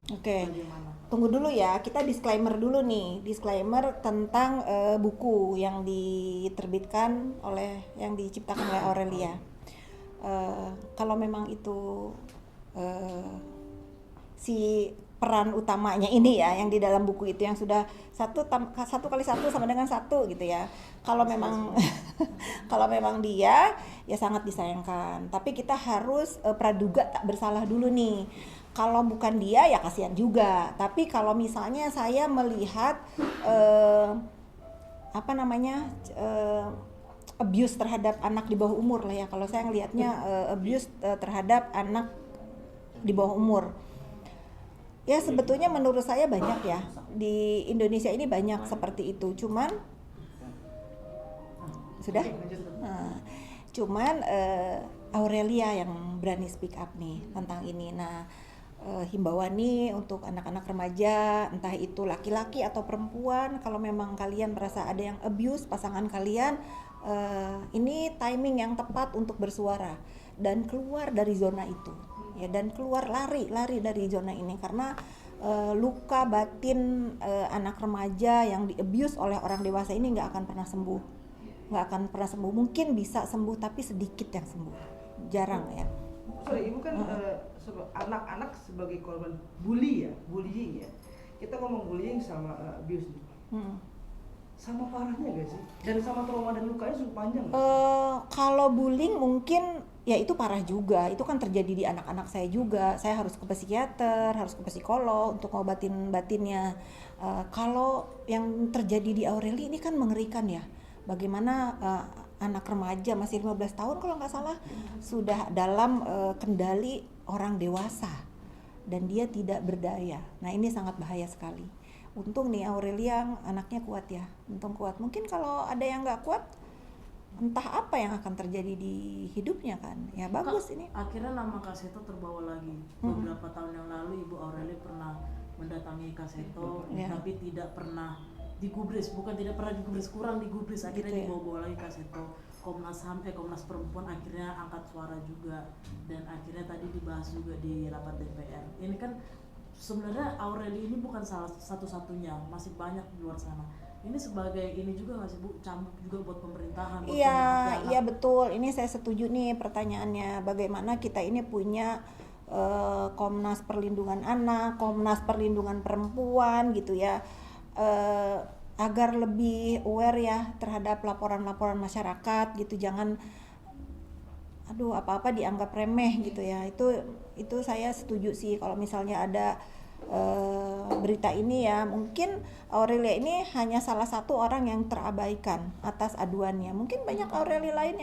Oke, Bagaimana? tunggu dulu ya. Kita disclaimer dulu nih. Disclaimer tentang buku yang diterbitkan yang diciptakan oleh Aurelia. Kalau memang itu eh, si peran utamanya ini ya, yang di dalam buku itu yang sudah satu kali satu sama dengan satu gitu ya. Kalau memang kalau memang dia ya sangat disayangkan. Tapi kita harus praduga tak bersalah dulu nih. Kalau bukan dia ya kasihan juga. Tapi kalau misalnya saya melihat eh, apa namanya abuse terhadap anak di bawah umur lah ya. Kalau saya ngelihatnya abuse terhadap anak di bawah umur. Ya sebetulnya menurut saya banyak ya di Indonesia ini banyak seperti itu. Sudah. Oke, lanjut. Nah, cuman Aurelia yang berani speak up nih tentang ini. Nah, himbauan nih untuk anak-anak remaja, entah itu laki-laki atau perempuan, kalau memang kalian merasa ada yang abuse pasangan kalian, ini timing yang tepat untuk bersuara dan keluar dari zona itu. Ya, dan keluar lari dari zona ini karena luka batin anak remaja yang di abuse oleh orang dewasa ini nggak akan pernah sembuh, mungkin bisa sembuh tapi sedikit yang sembuh, jarang ya. Sorry, ibu kan anak-anak sebagai korban bully ya, bullying ya. Kita ngomong bullying sama abuse nih. Hmm. Sama parahnya gak sih? Dan sama trauma dan lukanya cukup panjang gak? Kalau bullying mungkin ya itu parah juga, itu kan terjadi di anak-anak saya juga. Saya harus ke psikiater, harus ke psikolog untuk ngobatin batinnya. Kalau yang terjadi di Aureli ini kan mengerikan ya. Bagaimana anak remaja masih 15 tahun kalau nggak salah sudah dalam kendali orang dewasa dan dia tidak berdaya. Nah ini sangat bahaya sekali. Untung nih Aurelia anaknya kuat ya, untung kuat. Mungkin kalau ada yang nggak kuat, entah apa yang akan terjadi di hidupnya kan. Ya bagus ini. Akhirnya nama Kaseto terbawa lagi. Beberapa tahun yang lalu Ibu Aurelia pernah mendatangi Kaseto, Ya. tapi tidak pernah digubris, bukan tidak pernah digubris, kurang digubris. Akhirnya Gitu ya. dibawa-bawa lagi Kaseto. Komnas HAM, Komnas Perempuan akhirnya angkat suara juga, dan akhirnya tadi dibahas juga di rapat DPR. Ini kan sebenarnya Aurelia ini bukan salah satu-satunya, masih banyak di luar sana. Ini sebagai ini juga nggak sih Bu, cambuk juga buat pemerintahan, buat Iya, pemerhati iya anak. betul. Ini saya setuju nih pertanyaannya. Bagaimana kita ini punya Komnas Perlindungan Anak, Komnas Perlindungan Perempuan gitu ya. Eh, Agar lebih aware ya terhadap laporan-laporan masyarakat gitu. Jangan aduh apa-apa dianggap remeh gitu ya. Itu saya setuju sih kalau misalnya ada berita ini ya. Mungkin Aurelia ini hanya salah satu orang yang terabaikan atas aduannya. Mungkin banyak Aurelia lain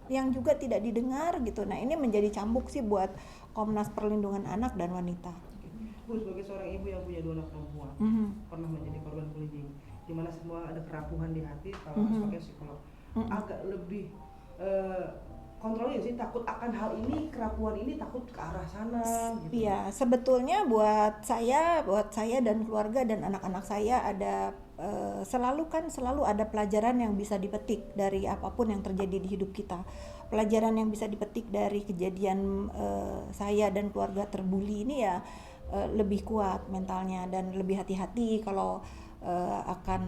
yang juga tidak didengar gitu. Nah, ini menjadi cambuk sih buat Komnas Perlindungan Anak dan Wanita. Bu, sebagai seorang ibu yang punya 2 anak perempuan, pernah menjadi korban bullying, dimana semua ada kerapuhan di hati, kalau harus pakai psikolog, agak lebih kontrolnya sih, takut akan hal ini, kerapuhan ini takut ke arah sana gitu. Iya, sebetulnya buat saya dan keluarga dan anak-anak saya ada selalu ada pelajaran yang bisa dipetik dari apapun yang terjadi di hidup kita. Pelajaran yang bisa dipetik dari kejadian saya dan keluarga terbuli ini ya lebih kuat mentalnya dan lebih hati-hati kalau akan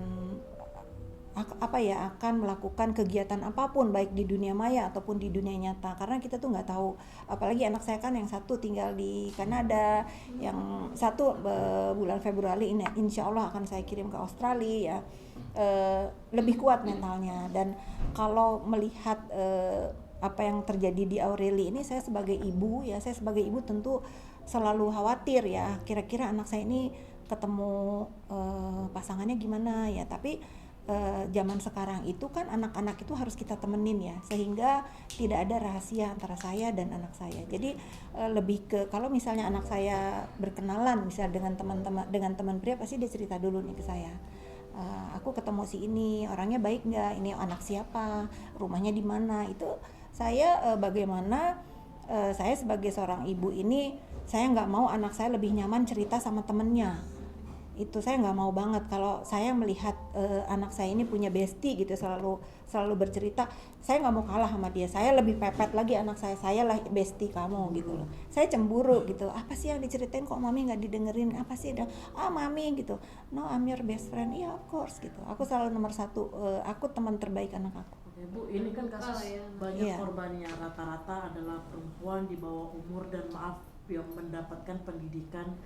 akan melakukan kegiatan apapun baik di dunia maya ataupun di dunia nyata, karena kita tuh nggak tahu, apalagi anak saya kan yang satu tinggal di Kanada, yang satu bulan Februari ini insya Allah akan saya kirim ke Australia ya. Lebih kuat mentalnya. Dan kalau melihat apa yang terjadi di Aureli ini, saya sebagai ibu tentu selalu khawatir ya, kira-kira anak saya ini ketemu pasangannya gimana ya. Tapi zaman sekarang itu kan anak-anak itu harus kita temenin ya, sehingga tidak ada rahasia antara saya dan anak saya. Jadi lebih ke kalau misalnya anak saya berkenalan misalnya dengan teman pria, pasti dia cerita dulu nih ke saya, aku ketemu si ini, orangnya baik nggak, ini anak siapa, rumahnya di mana. Itu saya bagaimana saya sebagai seorang ibu ini, saya nggak mau anak saya lebih nyaman cerita sama temennya Itu saya nggak mau banget kalau saya melihat anak saya ini punya bestie gitu, selalu bercerita, saya nggak mau kalah sama dia, saya lebih pepet lagi anak saya lah bestie kamu gitu loh. Saya cemburu gitu, apa sih yang diceritain kok mami nggak didengerin, apa sih mami gitu, no I'm your best friend, iya of course gitu, aku selalu nomor satu, aku teman terbaik anak aku. Oke Bu, ini kan kasus banyak korbannya rata-rata adalah perempuan di bawah umur dan maaf yang mendapatkan pendidikan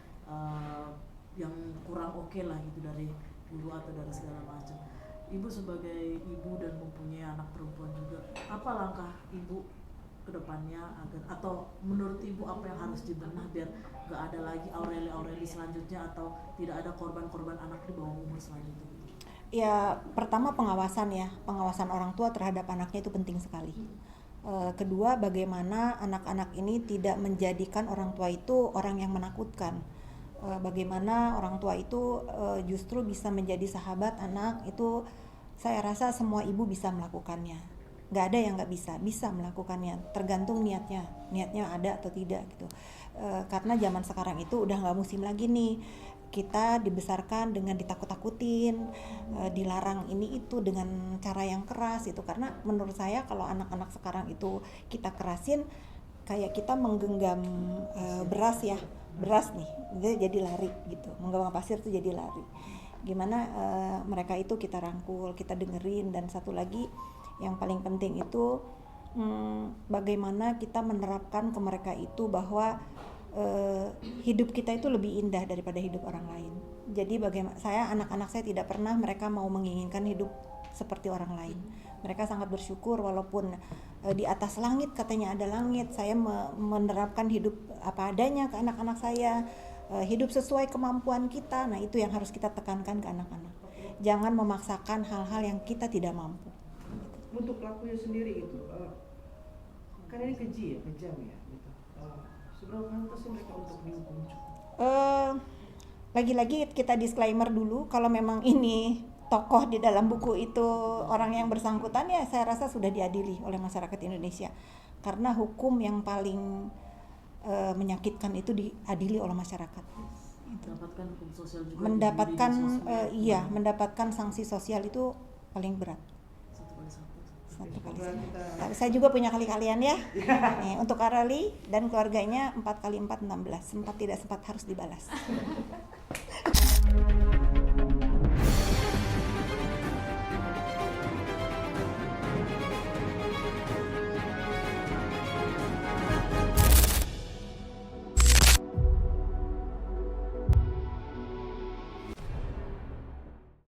yang kurang oke lah gitu dari guru atau dari segala macam. Ibu sebagai ibu dan mempunyai anak perempuan juga, apa langkah ibu ke depannya agar, atau menurut ibu apa yang harus dibenah biar gak ada lagi Aureli selanjutnya atau tidak ada korban-korban anak di bawah umur selanjutnya? Ya pertama pengawasan orang tua terhadap anaknya itu penting sekali. Kedua, bagaimana anak-anak ini tidak menjadikan orang tua itu orang yang menakutkan. Bagaimana orang tua itu justru bisa menjadi sahabat anak, itu saya rasa semua ibu bisa melakukannya. Nggak ada yang nggak bisa melakukannya, tergantung niatnya ada atau tidak gitu. Karena zaman sekarang itu udah nggak musim lagi nih, kita dibesarkan dengan ditakut-takutin, dilarang ini itu dengan cara yang keras itu. Karena menurut saya kalau anak-anak sekarang itu kita kerasin, kayak kita menggenggam beras nih, jadi lari gitu, menggenggam pasir tuh jadi lari. Gimana mereka itu kita rangkul, kita dengerin, dan satu lagi yang paling penting itu bagaimana kita menerapkan ke mereka itu bahwa hidup kita itu lebih indah daripada hidup orang lain. Jadi bagaimana anak-anak saya tidak pernah mereka mau menginginkan hidup seperti orang lain. Mereka sangat bersyukur walaupun di atas langit katanya ada langit. Saya menerapkan hidup apa adanya ke anak-anak saya, hidup sesuai kemampuan kita. Nah itu yang harus kita tekankan ke anak-anak. Jangan memaksakan hal-hal yang kita tidak mampu. Untuk pelakunya sendiri itu, kan ini kejam ya gitu. Seberapa pantas sih mereka untuk dihukum? Lagi-lagi kita disclaimer dulu, kalau memang ini tokoh di dalam buku itu orang yang bersangkutan, ya saya rasa sudah diadili oleh masyarakat Indonesia, karena hukum yang paling menyakitkan itu diadili oleh masyarakat. Mendapatkan hukum sosial juga, mendapatkan sanksi sosial itu paling berat. Satu kali. Saya juga punya kali-kalian ya. Untuk Aureli dan keluarganya 4 kali 4 16, sempat tidak sempat harus dibalas.